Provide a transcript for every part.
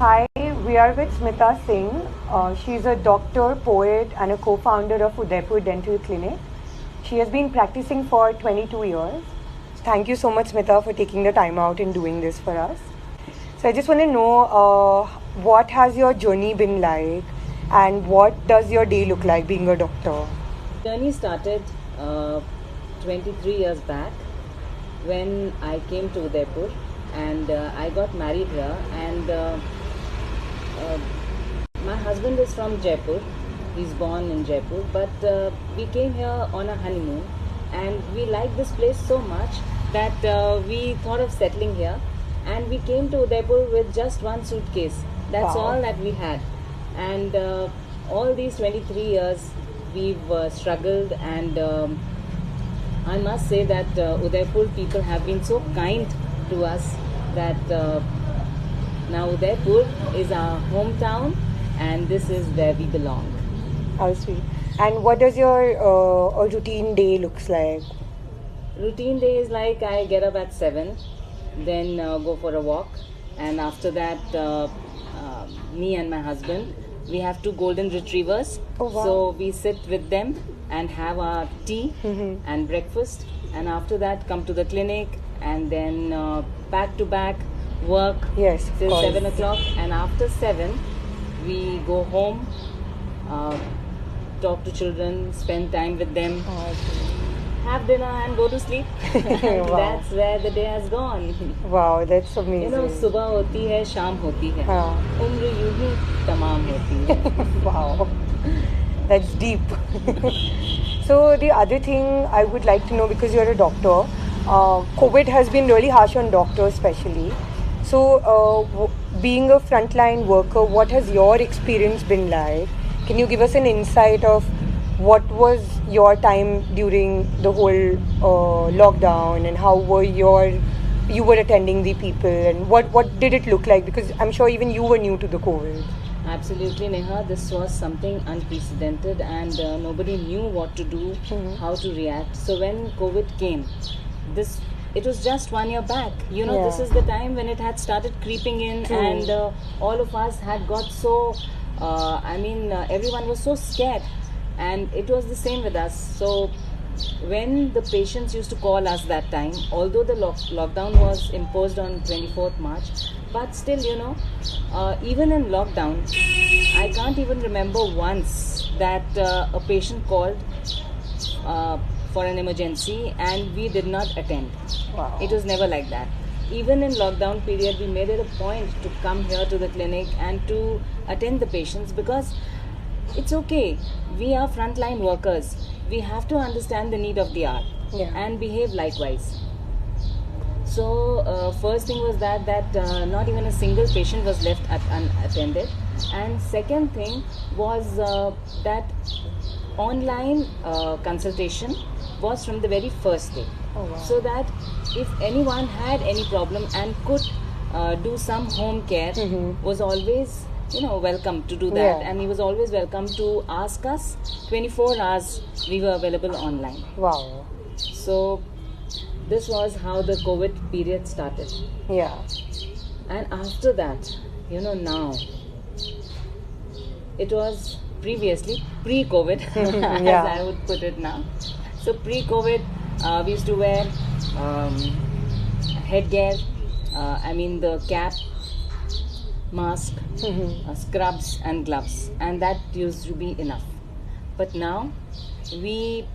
Hi, we are with Smita Singh. She's a doctor, poet, and a co founder of Udaipur Dental Clinic. She has been practicing for 22 years. Thank you so much, Smita, for taking the time out and doing this for us. So, I just want to know what has your journey been like and what does your day look like being a doctor? Journey started uh, 23 years back when I came to Udaipur and I got married here. And uh, my husband is from Jaipur. He's born in Jaipur, but we came here on a honeymoon, and we liked this place so much that we thought of settling here. And we came to Udaipur with just one suitcase. That's Wow. all that we had. And all these 23 years, we've struggled, and I must say that Udaipur people have been so kind to us that now Udaipur is our hometown, and this is where we belong. How sweet. And what does your routine day looks like? Routine day is like I get up at 7, then go for a walk, and after that, me and my husband, we have two golden retrievers. Oh, wow. So we sit with them and have our tea and breakfast, and after that, come to the clinic, and then back to back work Yes, of till course. 7 o'clock, and after 7, we go home, uh, talk to children, spend time with them, have dinner, and go to sleep. And Wow. that's where the day has gone. Wow, that's amazing. You know, सुबह होती है, शाम होती है, हाँ. उम्र यूं ही तमाम होती है. Wow, that's deep. So the other thing I would like to know, because you're a doctor, COVID has been really harsh on doctors especially. So being a frontline worker, what has your experience been like? Can you give us an insight of what was your time during the whole lockdown, and how were you were attending the people, and what did it look like? Because I'm sure even you were new to the COVID. Absolutely, Neha. This was something unprecedented, and nobody knew what to do, how to react. So when COVID came, this it was just 1 year back. You know, this Yeah. is the time when it had started creeping in, True. and all of us had got so. Everyone was so scared, and it was the same with us. So when the patients used to call us that time, although the lockdown was imposed on 24th March, but still, you know, even in lockdown, I can't even remember once that a patient called for an emergency and we did not attend. Wow. It was never like that. Even in lockdown period, we made it a point to come here to the clinic and to attend the patients, because it's okay. We are frontline workers. We have to understand the need of the hour, Yeah. and behave likewise. So first thing was that not even a single patient was left unattended, and second thing was that online consultation was from the very first day. Oh, wow. So that if anyone had any problem and could do some home care, was always, you know, welcome to do that. Yeah. And he was always welcome to ask us. 24 hours we were available online. Wow. So this was how the COVID period started. Yeah. And after that, you know, now it was previously pre-COVID, Yeah. as I would put it now. So pre-COVID, we used to wear headgear, the cap, mask, scrubs and gloves, and that used to be enough. But now we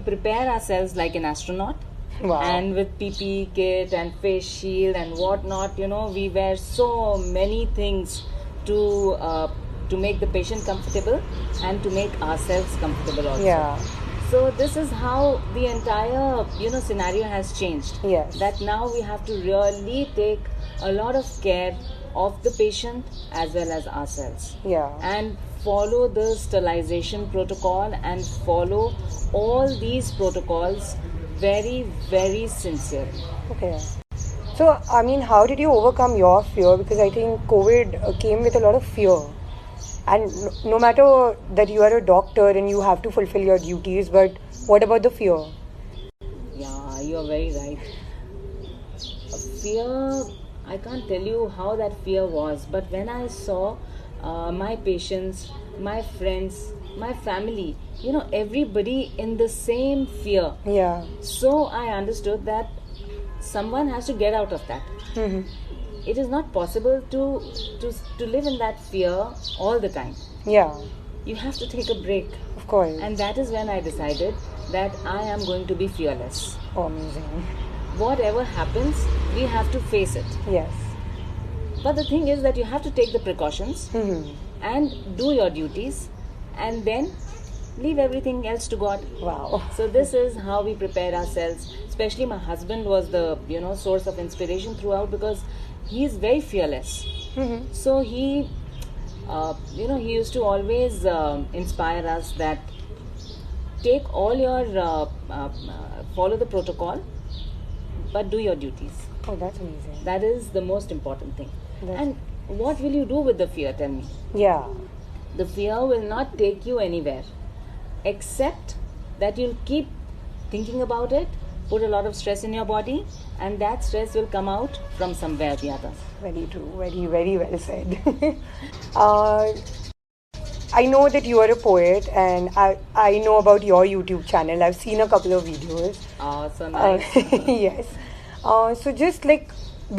prepare ourselves like an astronaut. Wow. And with PPE kit and face shield and whatnot, you know, we wear so many things to make the patient comfortable and to make ourselves comfortable also. Yeah. So this is how the entire, you know, scenario has changed. Yes. That now we have to really take a lot of care of the patient as well as ourselves. Yeah. And follow the sterilization protocol and follow all these protocols very, very sincerely. Okay. So, I mean, how did you overcome your fear? Because I think COVID came with a lot of fear. And no matter that you are a doctor and you have to fulfill your duties, but what about the fear? Yeah, you are very right. Fear I can't tell you how that fear was, but when I saw my patients, my friends, my family, everybody in the same fear, Yeah. so I understood that someone has to get out of that. Mhm. It is not possible to live in that fear all the time. Yeah. You have to take a break. Of course. And that is when I decided that I am going to be fearless. Oh, amazing. Whatever happens, we have to face it. Yes. But the thing is that you have to take the precautions Mhm. and do your duties and then leave everything else to God. Wow. So this is how we prepare ourselves. Especially my husband was the source of inspiration throughout, because he is very fearless. Mhm. So he he used to always inspire us that take all your follow the protocol, but do your duties. Oh, that's amazing. That is the most important thing. That's- And what will you do with the fear? Tell me. Yeah. The fear will not take you anywhere, except that you'll keep thinking about it, put a lot of stress in your body, and that stress will come out from somewhere or the other. Very true. Very, very well said. uh, I know that you are a poet, and I know about your YouTube channel. I've seen a couple of videos. Oh, so Uh, nice. yes. So just like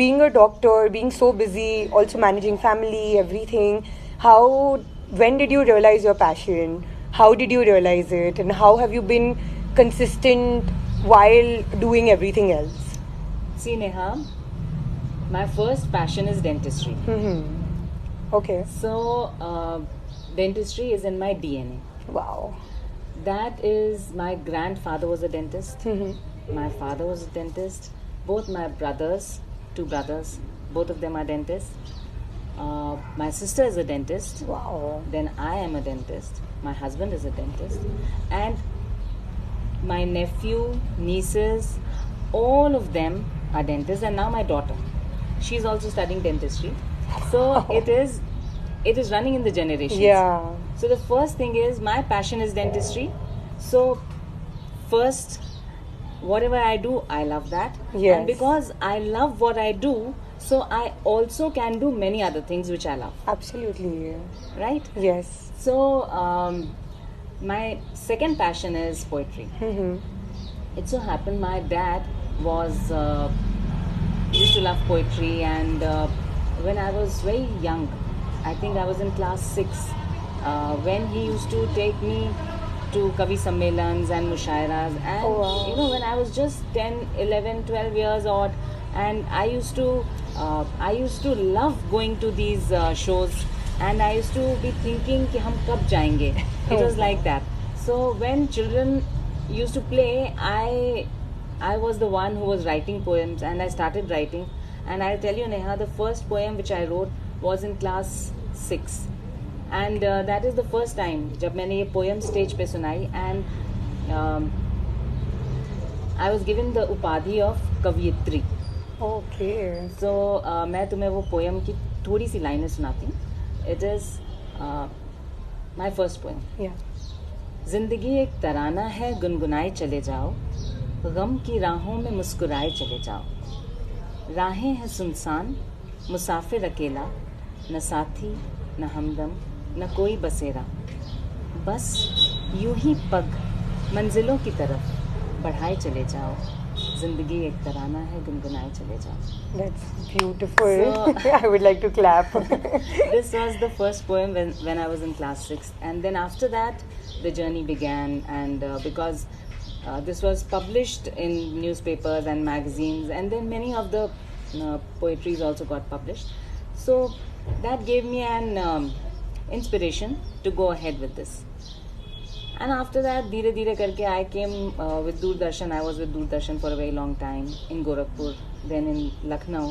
being a doctor, being so busy, also managing family, everything. When did you realize your passion? How did you realize it? And how have you been consistent while doing everything else? See, Neha, my first passion is dentistry. Okay. So, dentistry is in my DNA. Wow. That is, my grandfather was a dentist. My father was a dentist. Both my brothers, two brothers, both of them are dentists. My sister is a dentist. Wow. Then I am a dentist. My husband is a dentist. And my nephew, nieces, all of them are dentists. And now my daughter, she's also studying dentistry. So it is running in the generations. Yeah. So the first thing is, my passion is dentistry. So first, whatever I do, I love that. Yes. And because I love what I do, so I also can do many other things which I love. Absolutely. Right? Yes. So my second passion is poetry. It so happened my dad was used to love poetry, and when I was very young, I think I was in class 6, when he used to take me to Kavi Sammelans and Mushairas, and Oh, wow. when I was just 10, 11, 12 years old, and I used to love going to these shows, and I used to be thinking कि हम कब जाएंगे. It was like that. So when children used to play, I was the one who was writing poems, and I started writing. And I'll tell you, Neha, the first poem which I wrote was in class 6. And that is the first time जब मैंने ये poem stage पे सुनाई, and I was given the उपाधि of कवयित्री. Okay. So मैं तुम्हें वो poem की थोड़ी सी लाइनें सुनाती हूँ. It is my first poem. Yeah. जिंदगी एक तराना है, गुनगुनाए चले जाओ, गम की राहों में मुस्कुराए चले जाओ. राहें हैं सुनसान, मुसाफिर अकेला, न साथी न हमदम न कोई बसेरा. बस यूं ही पग मंजिलों की तरफ बढ़ाए चले जाओ. जिंदगी एक तराना है, गुनगुनाए चले जाओ. That's beautiful. So- I would like to clap. This was the first poem when I was in class 6, and then after that the journey began. And because this was published in newspapers and magazines, and then many of the poetries also got published. So that gave me an inspiration to go ahead with this. And after that, धीरे धीरे करके I came with Doordarshan. I was with Doordarshan for a very long time in Gorakhpur, then in Lucknow.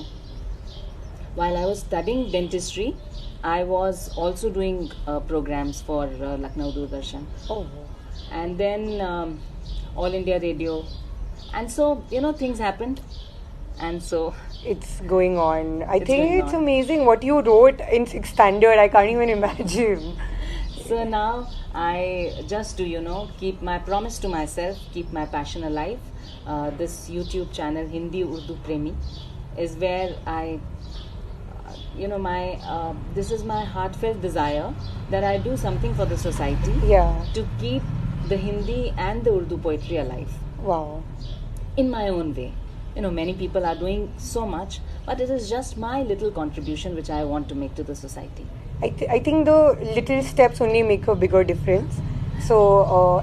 While I was studying dentistry, I was also doing programs for Lucknow Doordarshan. Oh. And then All India Radio. And so, things happened. And so, It's going on. I It's think going it's on. amazing what you wrote in 6th standard. I can't even imagine. so now I just to, keep my promise to myself, keep my passion alive. This YouTube channel, Hindi Urdu Premi, is where I this is my heartfelt desire that I do something for the society Yeah. to keep the Hindi and the Urdu poetry alive Wow. in my own way. Many people are doing so much, but it is just my little contribution which I want to make to the society. I think the little steps only make a bigger difference. So,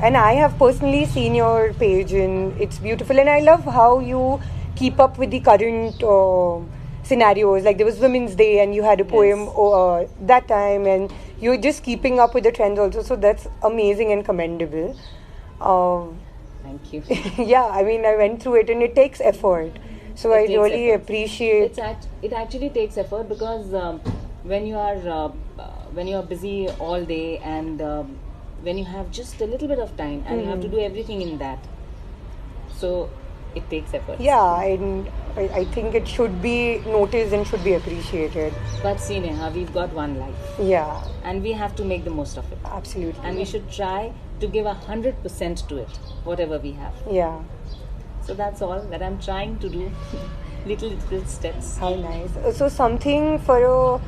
and I have personally seen your page, and it's beautiful. And I love how you keep up with the current scenarios. Like there was Women's Day, and you had a poem Yes. that time, and you're just keeping up with the trends also. So that's amazing and commendable. Um, Thank you. yeah, I mean, I went through it, and it takes effort. So I It takes really effort. appreciate. It actually takes effort because when you are busy all day and when you have just a little bit of time and you have to do everything in that, so it takes effort. Yeah, and I think it should be noticed and should be appreciated. But see, Neha, we've got one life Yeah, and we have to make the most of it. absolutely. And we should try to give 100% to it, whatever we have. Yeah, So that's all that I'm trying to do. little steps. how nice. So something for a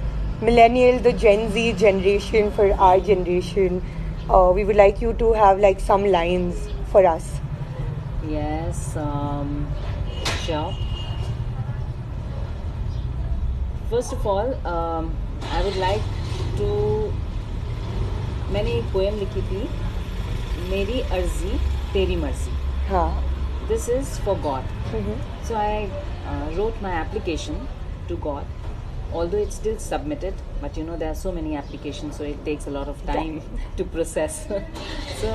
millennial, the Gen Z generation, for our generation, we would like you to have like some lines for us. Yes, sure. First of all, I would like to. मैंने एक poem लिखी थी, मेरी अर्जी तेरी मर्जी. हाँ. This is for God. Mhm. So I wrote my application to God, although it's still submitted, but there are so many applications, so it takes a lot of time to process. So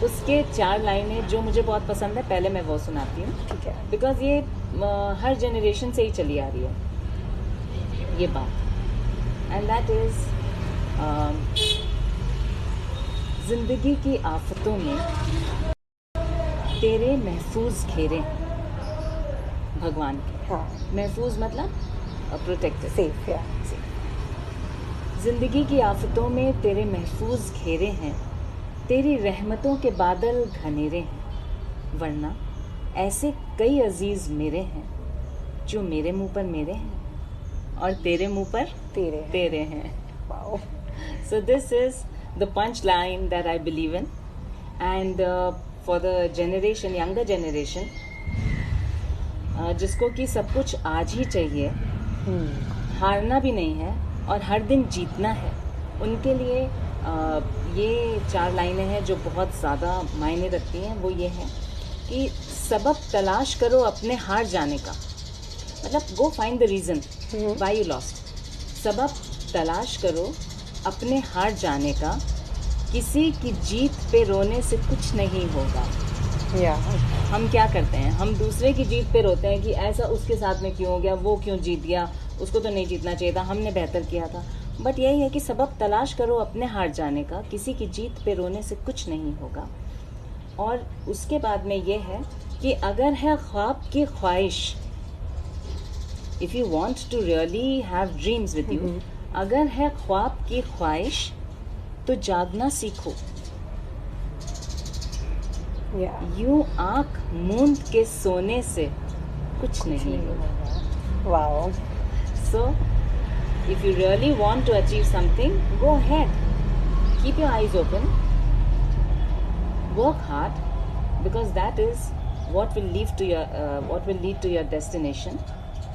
उसके 4 लाइनें जो मुझे बहुत पसंद है, पहले मैं वो सुनाती हूँ. ठीक है. बिकॉज ये हर जनरेशन से ही चली आ रही है ये बात. एंड दैट इज जिंदगी की आफतों में तेरे महफूज घेरे हैं भगवान के. हाँ. महफूज मतलब प्रोटेक्टेड. Safe, yeah. जिंदगी की आफतों में तेरे महफूज घेरे हैं, तेरी रहमतों के बादल घनेरे हैं, वरना ऐसे कई अजीज मेरे हैं जो मेरे मुंह पर मेरे हैं और तेरे मुंह पर तेरे. तेरे हैं. Wow. So this is the punchline that I believe in, and for the generation, younger generation, जिसको कि सब कुछ आज ही चाहिए, हारना भी नहीं है और हर दिन जीतना है, उनके लिए ये 4 लाइनें हैं जो बहुत ज़्यादा मायने रखती हैं. वो ये है कि सबब तलाश करो अपने हार जाने का, मतलब go find the reason why you lost. सबब तलाश करो अपने हार जाने का, किसी की जीत पे रोने से कुछ नहीं होगा. Yeah. हम क्या करते हैं, हम दूसरे की जीत पे रोते हैं कि ऐसा उसके साथ में क्यों हो गया, वो क्यों जीत गया, उसको तो नहीं जीतना चाहिए था, हमने बेहतर किया था. बट यही है कि सबब तलाश करो अपने हार जाने का, किसी की जीत पे रोने से कुछ नहीं होगा. और उसके बाद में ये है कि अगर है ख्वाब की ख्वाहिश, if you want to really have dreams with you, अगर है ख्वाब की ख्वाहिश तो जागना सीखो. Yeah. यूं आंख मूंद के सोने से कुछ नहीं होगा. Wow. So, if you really want to achieve something, go ahead. Keep your eyes open. Work hard, because that is what will lead to your destination,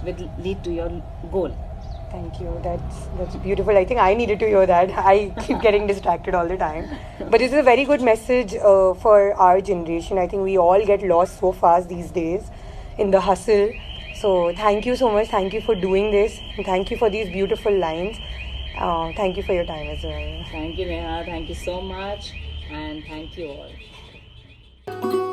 will lead to your goal. Thank you. That's beautiful. I think I needed to hear that. I keep getting distracted all the time. But this is a very good message for our generation. I think we all get lost so fast these days in the hustle. So thank you so much. Thank you for doing this. And thank you for these beautiful lines. Thank you for your time as well. Thank you, Neha. Thank you so much. And thank you all.